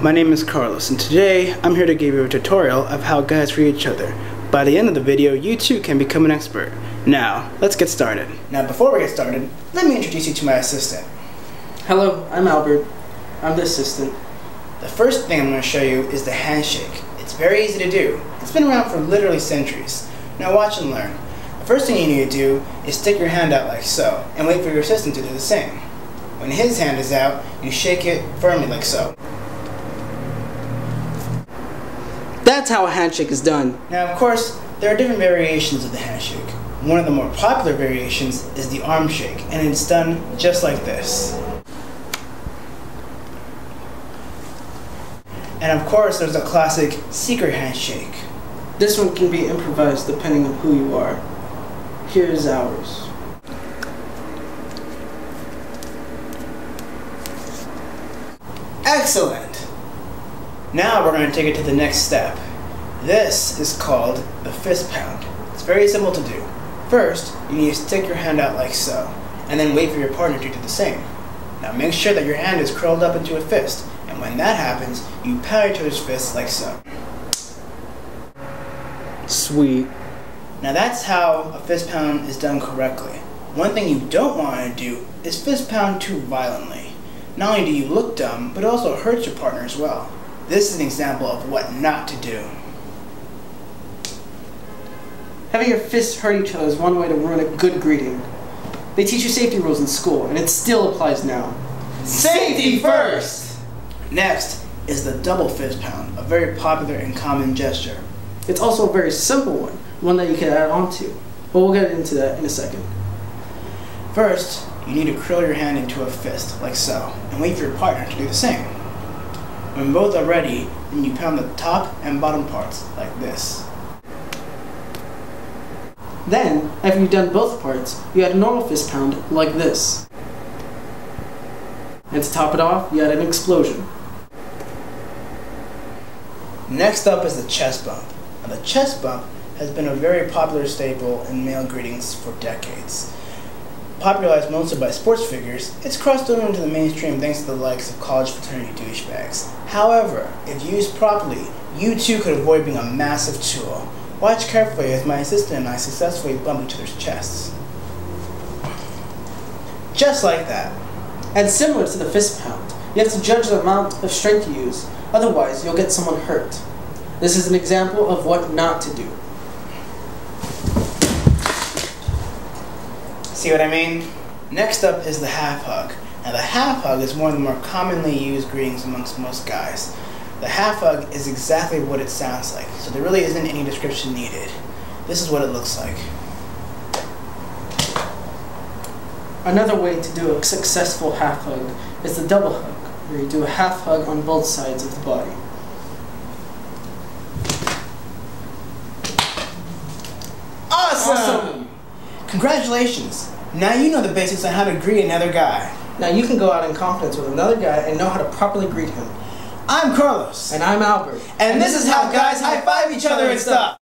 my name is Carlos, and today I'm here to give you a tutorial of how guys greet each other. By the end of the video, you too can become an expert. Now, let's get started. Now, before we get started, let me introduce you to my assistant. Hello, I'm Albert. I'm the assistant. The first thing I'm going to show you is the handshake. It's very easy to do. It's been around for literally centuries. Now watch and learn. The first thing you need to do is stick your hand out like so, and wait for your assistant to do the same. When his hand is out, you shake it firmly like so. That's how a handshake is done. Now, of course, there are different variations of the handshake. One of the more popular variations is the arm shake, and it's done just like this. And of course, there's a classic secret handshake. This one can be improvised depending on who you are. Here's ours. Excellent! Now we're going to take it to the next step. This is called the fist pound. It's very simple to do. First, you need to stick your hand out like so, and then wait for your partner to do the same. Now make sure that your hand is curled up into a fist, and when that happens, you pat each other's fists like so. Sweet. Now that's how a fist pound is done correctly. One thing you don't want to do is fist pound too violently. Not only do you look dumb, but it also hurts your partner as well. This is an example of what not to do. Having your fists hurt each other is one way to ruin a good greeting. They teach you safety rules in school, and it still applies now. Safety first! Next is the double fist pound, a very popular and common gesture. It's also a very simple one that you can add on to. But we'll get into that in a second. First, you need to curl your hand into a fist, like so, and wait for your partner to do the same. When both are ready, then you pound the top and bottom parts, like this. Then, after you've done both parts, you add a normal fist pound, like this. And to top it off, you add an explosion. Next up is the chest bump. Now, the chest bump has been a very popular staple in male greetings for decades. Popularized mostly by sports figures, it's crossed over into the mainstream thanks to the likes of college fraternity douchebags. However, if used properly, you too could avoid being a massive tool. Watch carefully as my assistant and I successfully bump each other's chests. Just like that. And similar to the fist pound, you have to judge the amount of strength you use, otherwise you'll get someone hurt. This is an example of what not to do. See what I mean? Next up is the half hug. Now the half hug is one of the more commonly used greetings amongst most guys. The half hug is exactly what it sounds like, so there really isn't any description needed. This is what it looks like. Another way to do a successful half hug is the double hug, where you do a half hug on both sides of the body. Awesome! Congratulations! Now you know the basics on how to greet another guy. Now you can go out in confidence with another guy and know how to properly greet him. I'm Carlos. And I'm Albert. And this is how guys high-five each other and stuff.